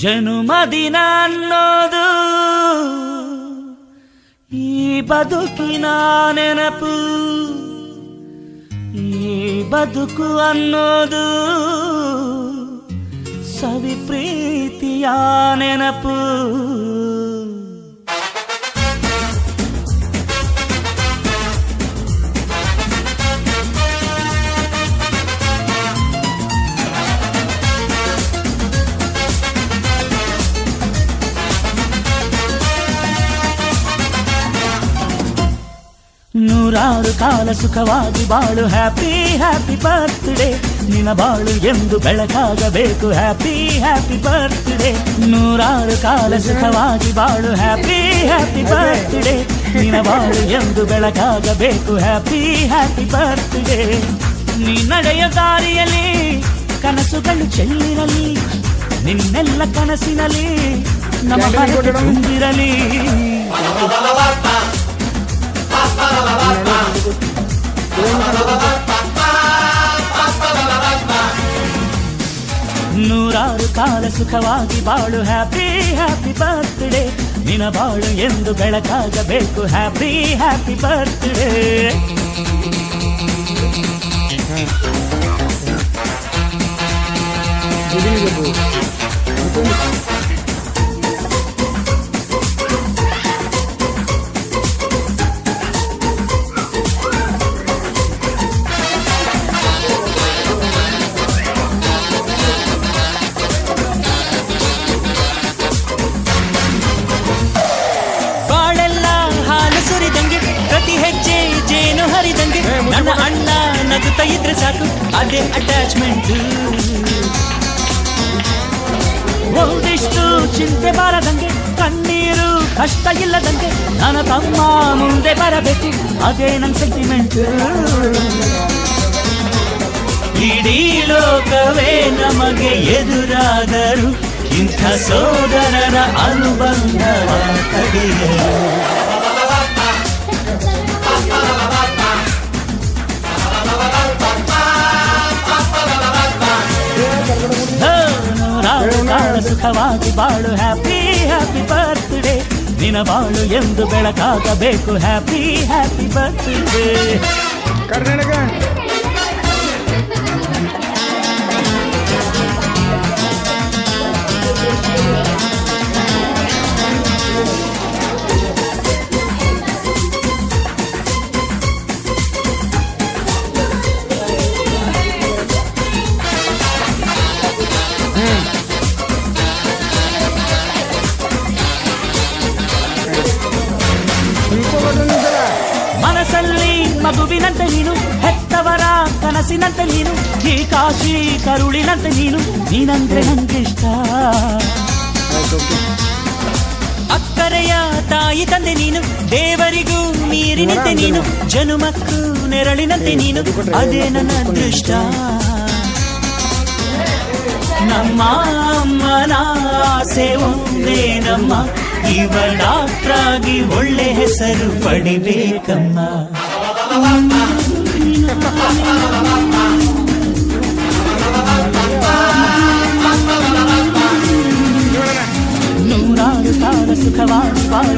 ಜನುಮದಿನ ಅನ್ನೋದು ಈ ಬದುಕಿನ ನೆನಪು, ಈ ಬದುಕು ಅನ್ನೋದು ಸವಿ ಪ್ರೀತಿಯ ನೆನಪು. ನೂರಾರು ಕಾಲ ಸುಖವಾಗಿ ಬಾಳು, ಹ್ಯಾಪಿ ಹ್ಯಾಪಿ ಬರ್ತ್ಡೇ. ನಿನ್ನ ಬಾಳು ಎಂದು ಬೆಳಕಾಗಬೇಕು, ಹ್ಯಾಪಿ ಹ್ಯಾಪಿ ಬರ್ತ್ಡೇ. ನೂರಾರು ಕಾಲ ಸುಖವಾಗಿ ಬಾಳು, ಹ್ಯಾಪಿ ಹ್ಯಾಪಿ ಬರ್ತ್ಡೇ. ನಿನ್ನ ಬಾಳು ಎಂದು ಬೆಳಕಾಗಬೇಕು, ಹ್ಯಾಪಿ ಹ್ಯಾಪಿ ಬರ್ತ್ಡೇ. ನೀ ನಡೆಯ ದಾರಿಯಲ್ಲಿ ಕನಸುಗಳು ಚೆಲ್ಲಿರಲಿ, ನಿನ್ನೆಲ್ಲ ಕನಸಿನಲ್ಲಿ ನಮ್ಮ ಹರಕೆ ತುಂಬಿರಲಿ. ನೂರಾರು ಕಾಲ ಸುಖವಾಗಿ ಬಾಳು, ಹ್ಯಾಪಿ ಹ್ಯಾಪಿ ಬರ್ತ್ಡೇ. ನಿನ್ನ ಬಾಳು ಎಂದು ಬೆಳಕಾಗಬೇಕು, ಹ್ಯಾಪಿ ಹ್ಯಾಪಿ ಬರ್ತ್ಡೇ. ಪ್ರತಿ ಹೆಜ್ಜೆ ಜೇನು ಹರಿದಂಗೆ ನನ್ನ ಅಣ್ಣ ನಗುತ್ತಾ ಇದ್ರೆ ಸಾಕು, ಅದೇ ಅಟ್ಯಾಚ್ಮೆಂಟ್. ಒಂದಿಷ್ಟು ಚಿಂತೆ ಬಾರದಂಗೆ, ಕಣ್ಣೀರು ಕಷ್ಟ ಇಲ್ಲದಂಗೆ ನನ್ನ ತಮ್ಮ ಮುಂದೆ ಬರಬೇಕು, ಅದೇ ನನ್ನ ಸೆಂಟಿಮೆಂಟ್. ಇಡೀ ಲೋಕವೇ ನಮಗೆ ಎದುರಾದರು, ಇಂಥ ಸೋದರರ ಅನುಬಂಧವ ತಡೆಯಲು. ಸುಖವಾಗಿ ಬಾಳು, ಹ್ಯಾಪಿ ಹ್ಯಾಪಿ ಬರ್ತ್ಡೇ. ನಿನ್ನ ಬಾಳು ಎಂದು ಬೆಳಕಾಗಬೇಕು, ಹ್ಯಾಪಿ ಹ್ಯಾಪಿ ಬರ್ತ್ಡೇ. ಕರ್ನಾಟಕ ಮನಸ್ಸಲ್ಲಿ ಮಗುವಿನಂತೆ ನೀನು, ಹೆತ್ತವರ ಕನಸಿನಂತೆ ನೀನು, ಈ ಕಾಶಿ ಕರುಳಿನಂತೆ ನೀನು, ನೀನಂದ್ರೆ ನಂಗಿಷ್ಟ. ಅಕ್ಕರೆಯ ತಾಯಿ ತಂದೆ ನೀನು, ದೇವರಿಗೂ ನೀರಿನಂತೆ ನೀನು, ಜನುಮಕ್ಕೂ ನೆರಳಿನಂತೆ ನೀನು, ಅದೇ ನನ್ನ ಅದೃಷ್ಟ. ನಮ್ಮ ಅಮ್ಮನ ಆಸೆ ಒಂದೇ ನಮ್ಮ, ಇವ ಡಾಕ್ಟ್ರಾಗಿ ಒಳ್ಳೆ ಹೆಸರು ಪಡಿಬೇಕಮ್ಮ. ನೂರಾರು ಕಾಲ ಸುಖವಾಗಿ ಬಾಳು.